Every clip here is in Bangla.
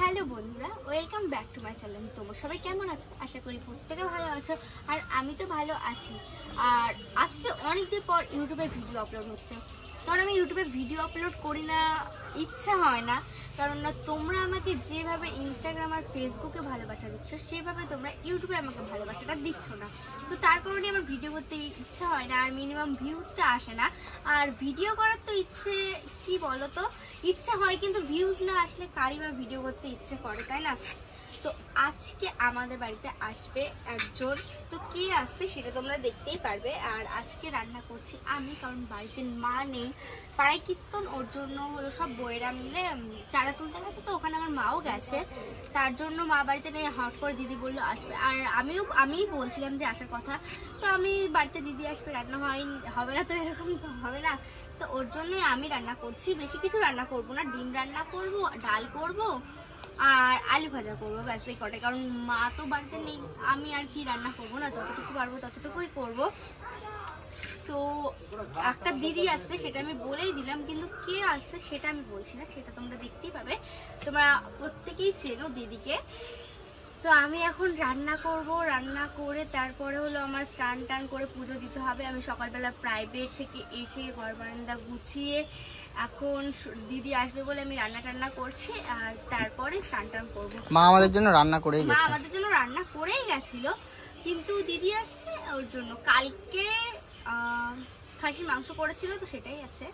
হ্যালো বন্ধুরা, welcome back to my channel. তোমরা সবাই কেমন আছো? আশা করি প্রত্যেকে ভালো আছো, আর আমি তো ভালো আছি। আর আজকে অনেকদিন পর ইউটিউবে ভিডিও আপলোড হচ্ছে, কারণ আমি ইউটিউবে ভিডিও আপলোড করি না, ইচ্ছা হয় না। কারণ না, তোমরা আমাকে যেভাবে ইনস্টাগ্রাম আর ফেসবুকে ভালোবাসা দিচ্ছ, সেভাবে তোমরা ইউটিউবে আমাকে ভালোবাসাটা দিচ্ছ না। তো তার কারণে আমার ভিডিও করতে ইচ্ছা হয় না, আর মিনিমাম ভিউজটা আসে না। আর ভিডিও করার তো ইচ্ছে, কি বলো তো, ইচ্ছা হয়, কিন্তু ভিউজ না আসলে কারই বা ভিডিও করতে ইচ্ছে করে, তাই না? তো আজকে আমাদের বাড়িতে আসবে একজন, তো কে আসছে সেটা তোমরা দেখতেই পারবে। আর আজকে রান্না করছি আমি, কারণ বাড়িতে মা নেই, পাড়ায় কীর্তন, ওর জন্য হলো সব বইয়েরা মিলে চাঁদা তুলতে গেছে, তো ওখানে আমার মাও গেছে, তার জন্য মা বাড়িতে নেই। হট করে দিদি বললো আসবে, আর আমিই বলছিলাম যে আসার কথা। তো আমি বাড়িতে দিদি আসবে, রান্না হবে না তো, এরকম তো হবে না। তো ওর জন্যই আমি রান্না করছি, বেশি কিছু রান্না করবো না, ডিম রান্না করব, ডাল করব আর আলু ভাজা করবো, ব্যাস এই কটাই। কারণ মা তো বাড়িতে নেই, আমি আর কি রান্না করবো না, যতটুকু পারবো ততটুকুই করব। তো একটা দিদি আসছে, সেটা আমি বলেই দিলাম, কিন্তু কে আসছে সেটা আমি বলছি না, সেটা তোমরা দেখতেই পাবে। তোমরা প্রত্যেকেই চেনো দিদিকে। তো আমি এখন রান্না করব, রান্না করে তারপরে হলো আমার স্নান টান করে পুজো দিতে হবে। আমি সকালবেলা প্রাইভেট থেকে এসে ঘর বারান্দা গুছিয়ে এখন দিদি আসবে বলে আমি রান্না টান্না করছি, আর তারপরে স্নান টান করবো। মা আমাদের জন্য রান্না করেই গেছে, মা আমাদের জন্য রান্না করেই গেছিল, কিন্তু দিদি আসছে ওর জন্য। কালকে খাসির মাংস করেছিল, তো সেটাই আছে,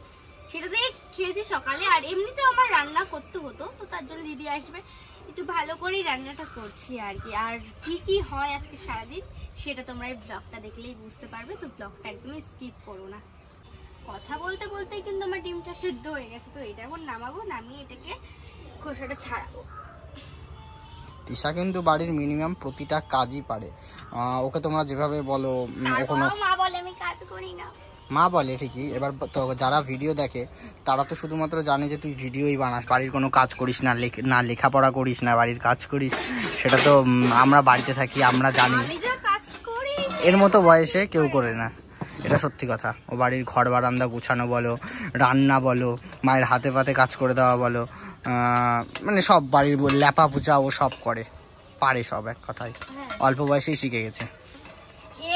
সেটা দিয়ে খেয়েছি সকালে। আর এমনিতেও আমার রান্না করতে হতো, তো তার জন্য দিদি আসবে, একটু ভালো করেই রান্নাটা করছি আর কি। আর কি কি হয় আজকে সারাদিন সেটা তোমরা এই ব্লগটা দেখলেই বুঝতে পারবে, তো ব্লগটা একদমই স্কিপ করো না। কথা বলতে বলতেই কিন্তু আমার ডিমটা সিদ্ধ হয়ে গেছে, তো এটা এখন নামাবো, নামিয়ে এটাকে খোসাটা ছাড়াবো। তিশা কিন্তু বাড়ির মিনিমাম প্রতিটা কাজই পারে। ওকে তোমরা যেভাবে বলো, মা বলে আমি কাজ করি না। মা বলে ঠিকই, এবার তো যারা ভিডিও দেখে তারা তো শুধুমাত্র জানে যে তুই ভিডিওই বানাস, বাড়ির কোনো কাজ করিস না, না লেখাপড়া করিস না, বাড়ির কাজ করিস। সেটা তো আমরা বাড়িতে থাকি, আমরা জানি। এর মতো বয়সে কেউ করে না, এটা সত্যি কথা। ও বাড়ির ঘর বারান্দা গুছানো বলো, রান্না বলো, মায়ের হাতে পাতে কাজ করে দেওয়া বলো, মানে সব বাড়ির ল্যাপা পুচা ও সব করে, পারে সব, এক কথায় অল্প বয়সেই শিখে গেছে।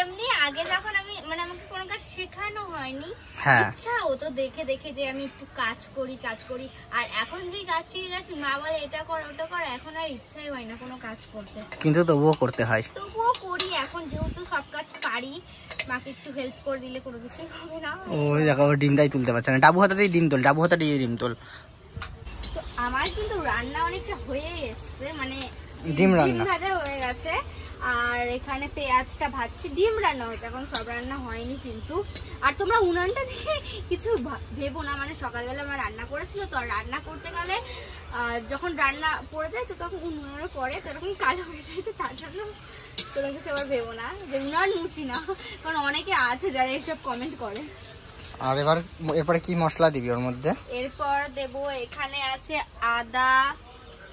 এমনি আগে যখন আমি আমাকে কোনো কাজ শেখানো হয়নি, হ্যাঁ, ইচ্ছা হতো দেখে দেখে যে আমি একটু কাজ করি। আর এখন যে কাজ শিখে গেছি, মা বলে এটা কর ওটা কর, এখন আর ইচ্ছাই হয় না কোনো কাজ করতে, কিন্তু তবুও করতে হয়। তবুও করি এখন, যেহেতু সব কাজ পারি। মাকে একটু হেল্প করে দিলে কোনো কিছুই হবে না। ওই দেখো, ডিমটাই তুলতে পারছে না, ডাবু হাতা দিয়ে ডিম তোল, ডাবু হাতা দিয়ে ডিম তোল। তো আমার কিন্তু রান্না অনেকটা হয়ে এসছে, ডিম রান্না ভাজা হয়ে গেছে, আর এখানে পেঁয়াজটা ভাজছি। ডিম রান্না হয়েছে, এখন সব রান্না হয়নি কিন্তু। আর তোমরা উনানটা দিয়ে কিছু ভেবো না, সকালবেলা আমার রান্না করেছিল, তো রান্না করতে গেলে যখন রান্না পড়ে যায়, তো তখন উনুনের পরে তো এরকম কালো হয়ে যায়, তো তার জন্য তোমরা কিছু আবার ভেবো না যে উনান মুছি না, কারণ অনেকে আছে যারা এইসব কমেন্ট করে। আর এরপরে কি মশলা দিবি ওর মধ্যে? এরপর দেব, এখানে আছে আদা,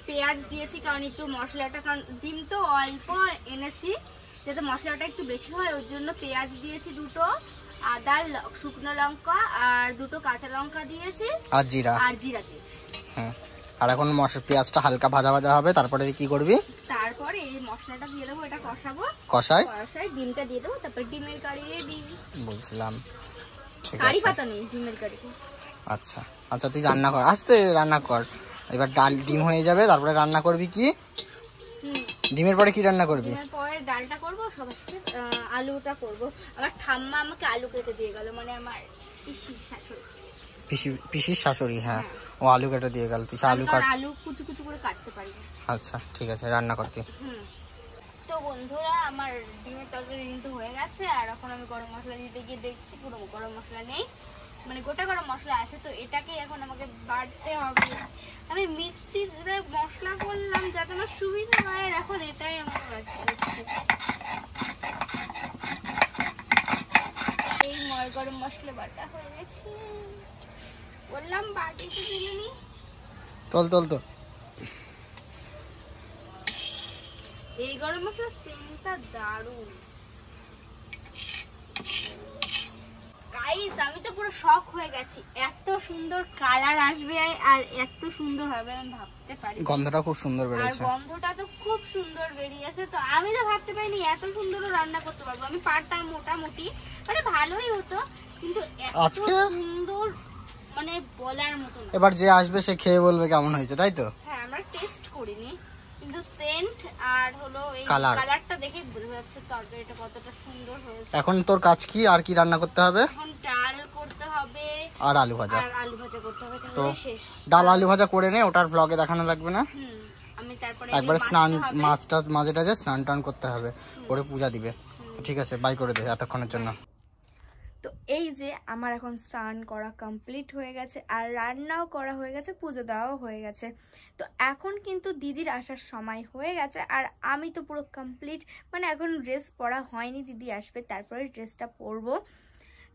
পেঁয়াজ দিয়েছি, কারণ একটু মশলাটা, কারণ ডিম তো অল্প এনেছি, যাতে মশলাটা একটু বেশি হয়, ওর জন্য পেঁয়াজ দিয়েছি দুটো, আদা, শুকনো লঙ্কা আর দুটো কাঁচা লঙ্কা দিয়েছি, আর জিরা দিয়েছি। হ্যাঁ, আর এখন পেঁয়াজটা হালকা ভাজা ভাজা হবে, তারপরে কি করবি? তারপরে এই মশলাটা দিয়ে দেবো, এটা কষাবো, কষাই ডিমটা দিয়ে দেবো, তারপর ডিমের কারি রেডি। বুঝলাম, কারি পাতা নেই ডিমের কারিতে। আচ্ছা আচ্ছা, তুই রান্না কর, আস্তে রান্না কর। এবার ডিম হয়ে যাবে, তারপরে রান্না করবি কি? ডিমের পরে কি রান্না করবি? ডিমের পরে ডালটা করবো, সবার সাথে আলুটা করবো। আমার ঠাম্মা আমাকে আলু কেটে দিয়ে গেল, আমার পিসির শাশুড়ি। হ্যাঁ, ও আলু কেটে দিয়ে গেল। তুই আলু কুচু কুচু করে কাটতে পারি। আচ্ছা ঠিক আছে, রান্না করতে। তো বন্ধুরা, আমার ডিমের তরকারি কিন্তু হয়ে গেছে, আর এখন আমি গরম মশলা দিতে গিয়ে দেখছি পুরো গরম মশলা নেই, গোটা গরম মশলা আছে, তো এটাকে এখন আমাকে বাটতে হবে। আমি মিক্সিতে মশলা করলাম যাতে আমার সুবিধা হয়, আর এখন এটাই আমার বাটতে হচ্ছে। এই গরম মশলা বাটা হয়ে গেছে, বললাম বাটিতে দিলে নি। তোল এই গরম মশলা সেন্টটা দারুণ। গাইস আমি তো পুরো শক হয়ে গেছি, এত সুন্দর কালার আসবে আর এত সুন্দর হবে আমি ভাবতে পারি। গন্ধটা খুব সুন্দর আর বেরিয়েছে। গন্ধটা তো খুব সুন্দর বেরিয়েছে, তো আমি তো ভাবতে পারিনি এত সুন্দরও রান্না করতে পারবো। আমি পারতাম মোটামুটি, মানে ভালোই হতো, কিন্তু এত আজকে সুন্দর মানে বলার মতো না। এবার যে আসবে সে খেয়ে বলবে কেমন হয়েছে, তাই তো? হ্যাঁ আমরা টেস্ট করিনি, কিন্তু সেন্ট আর হলো এই কালার। কালারটা দেখে বোঝা যাচ্ছে তরকারিটা কতটা সুন্দর হয়েছে। এখন তোর কাজ কি, আর কি রান্না করতে হবে? এখন ডাল করতে হবে আর আলু ভাজা। আর আলু ভাজা করতে হবে, তো তাহলে শেষ। ডাল আলু ভাজা করে নে, ওটার ব্লগে দেখানো লাগবে না। আমি তারপরে একবারে স্নান মাছটা মাঝে টাঝে স্নান টান করতে হবে, করে পূজা দিবে। ঠিক আছে, বাই করে দে এতক্ষণের জন্য। তো এই যে আমার এখন স্নান করা কমপ্লিট হয়ে গেছে আর রান্নাও করা হয়ে গেছে, পুজো দেওয়াও হয়ে গেছে। তো এখন কিন্তু দিদির আসার সময় হয়ে গেছে আর আমি তো পুরো কমপ্লিট, মানে এখন ড্রেস পরা হয়নি, দিদি আসবে তারপরে ড্রেসটা পরবো।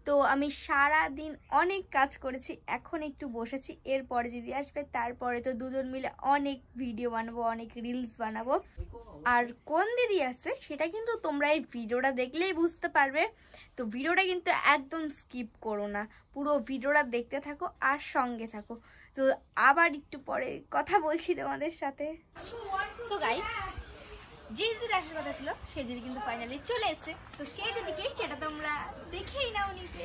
তো আমি সারা দিন অনেক কাজ করেছি, এখন একটু বসেছি, এরপরে দিদি আসবে, তারপরে তো দুজন মিলে অনেক ভিডিও বানাবো, অনেক রিলস বানাবো। আর কোন দিদি আসছে সেটা কিন্তু তোমরা এই ভিডিওটা দেখলেই বুঝতে পারবে। তো ভিডিওটা কিন্তু একদম স্কিপ করো না, পুরো ভিডিওটা দেখতে থাকো আর সঙ্গে থাকো। তো আবার একটু পরে কথা বলছি তোমাদের সাথে। সো গাইস, যে দিদির আসার কথা ছিল সেই দিদি কিন্তু ফাইনালি চলে এসেছে। তো সেই দিদিকে সেটা তোমরা দেখেই নাও নিজে।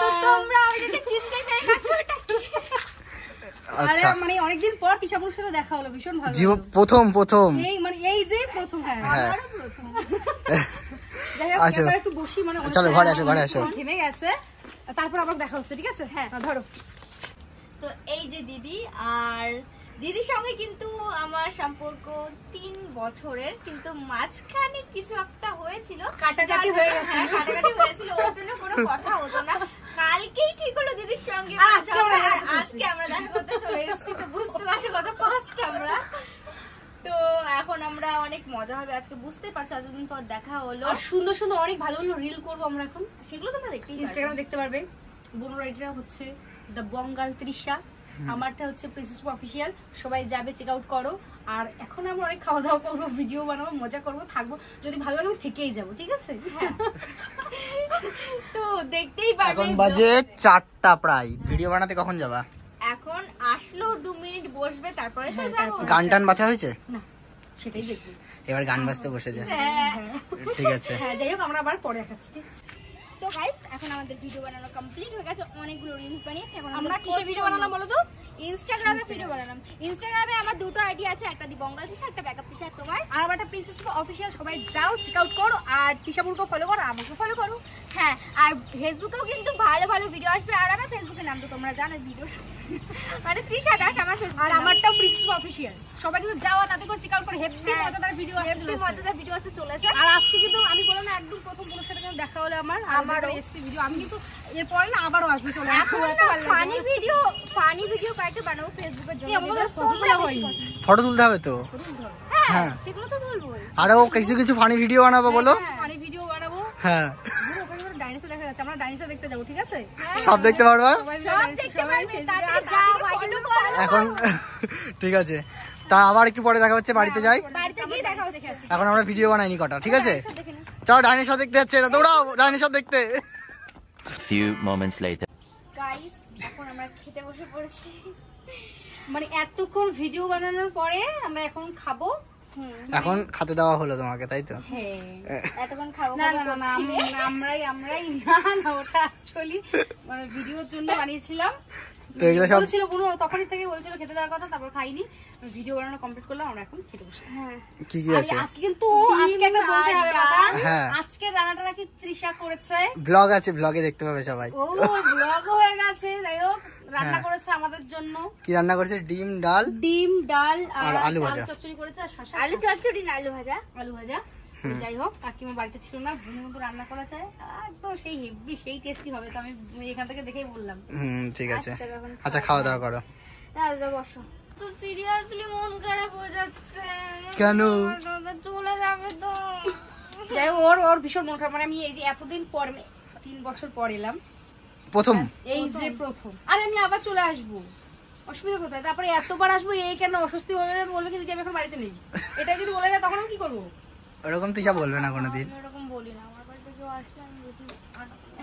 তো তোমরা ওইটাকে চিনতে পেরে গেছো ওটা কি? আরে আচ্ছা, মানে অনেকদিন পর তিশাপুর সাথে দেখা হলো, ভীষণ ভালো জীবন প্রথম এই মানে এই যে প্রথম। হ্যাঁ হ্যাঁ। আমারও প্রথম। যাই হোক, আসো। এবার একটু বসি, মানে চলো, ঘরে আসো, ঘরে আসো। ঘেমে গেছে, তারপর আবার দেখা হচ্ছে, ঠিক আছে? হ্যাঁ। ধরো। তো এই যে দিদি, আর দিদির সঙ্গে কিন্তু আমার সম্পর্ক 3 বছরের, কিন্তু মাঝখানে কিছু একটা হয়েছিল, কাটাকাটি হয়ে গেছে। হ্যাঁ, কাটাকাটি হয়েছিল, ওর জন্য কোনো কথা হতো না। কালকেই ঠিক হলো দিদির সঙ্গে আর আজকে আমরা দেখা করতে আজকে আমরা দেখা করতে চলে এসেছি। তো বুঝতে পারছো কত ফার্স্ট আমরা। তো এখন আমরা অনেক মজা হবে, আজকে বুঝতে পারছো এতদিন পর দেখা হলো। আর সুন্দর সুন্দর অনেক ভালো ভালো রিল করবো আমরা এখন, সেগুলো তোমরা দেখতেই ইনস্টাগ্রামে দেখতে পারবে। বোনরাইটরা হচ্ছে দ্য বঙ্গাল তৃষা, আমারটা হচ্ছে প্রিন্সেস অফিসিয়াল, সবাই যাবে, চেক আউট করো। আর এখন আমরা অনেক খাওয়া দাওয়া করবো, ভিডিও বানাবো, মজা করবো, থাকবো, যদি ভালো লাগে আমি থেকেই যাবো, ঠিক আছে? তো দেখতেই পারবে। এখন বাজে 4টা প্রায়। ভিডিও বানাতে কখন যাবা? এখন আসলো 2 মিনিট বসবে, তারপরে তো যাবো। গান টান বাছা হয়েছে? না, সেটাই দেখবো। এবার গান বাজতে বসেছে। হ্যাঁ। ঠিক আছে। হ্যাঁ, যাই হোক, আমরা আবার পরে দেখাচ্ছি, ঠিক আছে? তো গাইস, এখন আমাদের ভিডিও বানানো কমপ্লিট হয়ে গেছে, অনেকগুলো রিলস বানিয়েছি। এখন আমরা কিসে ভিডিও বানালাম বলো তো? ইনস্টাগ্রামে ভিডিও বানালাম। ইনস্টাগ্রামে আমার 2টো আইডি আছে, একটা দি বঙ্গাল তৃষা, একটা ব্যাকআপ তৃষা। তোমার? আর আমারটা প্রিন্সেস অফিসিয়াল, সবাই যাও, চেক আউট করো, আর তিশাপুরকে ফলো করো, আমাকে ফলো করো। হ্যাঁ, আর ফেসবুকেও কিন্তু ভালো ভালো ভিডিও আসবে। আর আমার ফেসবুকের নাম তো তোমরা জানো, ভিডিও মানে তৃষা দাস আমার ফেসবুক। আর আমারটাও প্রিন্সেস অফিসিয়াল, সবাই কিন্তু যাওয়া, তাতে করে চেক আউট করে। হেভি মজাদার ভিডিও আসছে, মজাদার ভিডিও আসতে চলেছে। আর আজকে কিন্তু আমি বললাম না, একদম প্রথম বোনের সাথে কিন্তু দেখা হলো আমারও এসছি ভিডিও। আমি কিন্তু এরপরে না আবারও আসবো, চলে আসবো। ফানি ভিডিও কয়েকটা বানাবো ফেসবুকের জন্য। আমাদের ফটো তোলা হয়নি। ফটো তুলতে হবে তো। হ্যাঁ, হ্যাঁ। সেগুলো তো তুলবোই। আরো কিছু কিছু ফানি ভিডিও বানাবো বলো। ফানি ভিডিও বানাবো। হ্যাঁ, ওখানে ডাইনোসর দেখা যাচ্ছে, আমরা ডাইনোসর দেখতে যাবো, ঠিক আছে? সব দেখতে পারবা সবাই মিলে সব dinosaur দেখতে সবাই পারবে, Facebook-এ তাড়াতাড়ি আর যাও, follow follow করো। করো। এখন। ঠিক আছে, তা আবার একটু পরে দেখা হচ্ছে, বাড়িতে যাই। বাড়িতে গিয়ে দেখা হচ্ছে। এখন আমরা ভিডিও বানাইনি কটা, ঠিক আছে? সব দেখে নিই। চলো ডাইনোসর দেখতে যাচ্ছে, এটা দৌড়াও ডাইনোসর দেখতে। Few moments later. গাইস, এখন আমরা খেতে বসে পড়েছি। মানে এতক্ষণ ভিডিও বানানোর পরে আমরা এখন খাবো। এখন খেতে দেওয়া হলো তোমাকে, তাই তো? হ্যাঁ, এতক্ষণ খাবো না খাবো না না, করছিলে। আমরাই না, ওটা অ্যাকচুয়ালি মানে ভিডিওর জন্য বানিয়েছিলাম। তো এগুলো সব বলছিল বুনু, তখনই থেকে বলছিল খেতে দেওয়ার কথা, তারপর খাইনি। ভিডিও বানানো কমপ্লিট করলাম, আমরা এখন খেতে বসে। হ্যাঁ, কি কি আছে? আজকে কিন্তু আজকে একটা বলতে হবে কথা। হ্যাঁ। আজকে রান্নাটা নাকি তৃষা করেছে। ব্লগ আছে, ব্লগে দেখতে পাবে সবাই। ও ব্লগ হয়ে গেছে। যাই হোক, রান্না হ্যাঁ। করেছে আমাদের জন্য। কি রান্না করেছে? ডিম, ডাল, ডাল আর আর আলু ভাজা। চচ্চড়ি করেছে, আর শসা, আলু চচ্চড়ি না আলু ভাজা। আলু ভাজা। যাই হোক, কাকিমা বাড়িতে ছিল না, বুনু মতো রান্না করা যায়, একদম সেই হেভি, সেই টেস্টি হবে। তো আমি এখান থেকে দেখেই বললাম। ঠিক আছে। আচ্ছা, এখন আচ্ছা, খাওয়া দাওয়া করো। দাদা বসো। তো সিরিয়াসলি মন খারাপ হয়ে যাচ্ছে। কেন? দাদা চলে যাবে তো। যাই হোক, ওর ভীষণ মন খারাপ। মানে আমি এই যে এতদিন পর, 3 বছর পর এলাম, প্রথম এই যে প্রথম। আরে আমি আবার চলে আসবো, অসুবিধা কোথায়? তারপরে এতবার আসবো এই কেন অস্বস্তি হলে বলবে কিন্তু যে আমি এখন বাড়িতে নেই, এটা যদি বলে যায় তখন আমি কি করবো? ওরকম তিশা বলবে না কোনোদিন। আমি ওরকম বলি না, আমার বাড়িতে কেউ আসলে আমি বেশি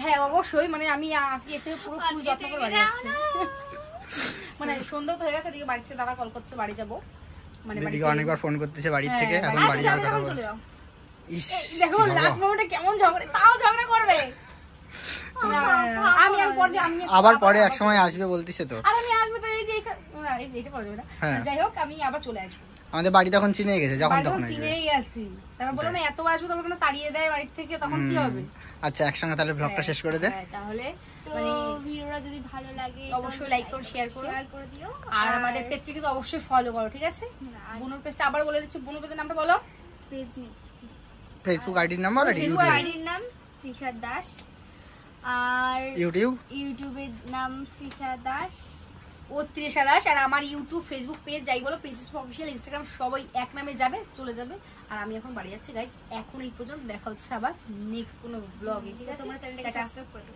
হ্যাঁ অবশ্যই, মানে আমি আজকে এসে পুরো ফুল যত্ন করে বাড়ি যাচ্ছি। মানে সন্ধ্যা তো হয়ে গেছে, এদিকে বাড়ি থেকে দাদা কল করছে বাড়ি যাবো, মানে দিদিকে অনেকবার ফোন করতেছে বাড়ি থেকে, এখন বাড়ি যাওয়ার কথা বলছে। ইস, দেখো লাস্ট মোমেন্টে কেমন ঝগড়া, তাও ঝগড়া করবে। আমি আবার পরে এক সময় আসবে বলতিছে তো। আর আমি আসবো তো এই যে এইটা করা যাবে না, যাই হোক আমি আবার চলে আসবো। আমাদের বাড়ি তখন চিনে গেছে, যখন তখন চিনেই গেছি, তারপর বলো না এতবার আসবো তখন তাড়িয়ে দেয় বাড়ি থেকে, তখন কি হবে? আচ্ছা একসঙ্গে তাহলে ব্লগটা শেষ করে দে। তাহলে তো ভিডিওটা যদি ভালো লাগে অবশ্যই লাইক করো, শেয়ার করে দিও, আর আমাদের পেজকে কিন্তু অবশ্যই ফলো করো, ঠিক আছে? বুনুর পেজটা আবার বলে দিচ্ছি, বুনুর পেজের নামটা বলো। পেজ নেই, ফেসবুক আইডির নাম আর ফেসবুক আইডির নাম তৃষা দাস, আর ইউটিউবের নাম তৃষা দাস ও তৃষা দাস, আর আমার ইউটিউব ফেসবুক পেজ যাই বলো প্রিন্সেস অফিসিয়াল, ইনস্টাগ্রাম সবাই এক নামে যাবে, চলে যাবে। আর আমি এখন বাড়ি যাচ্ছি গাইস, এখন এই পর্যন্ত, দেখা হচ্ছে আবার নেক্সট কোনো ব্লগে, ঠিক আছে? তোমরা চ্যানেলটাকে সাবস্ক্রাইব করে দিও।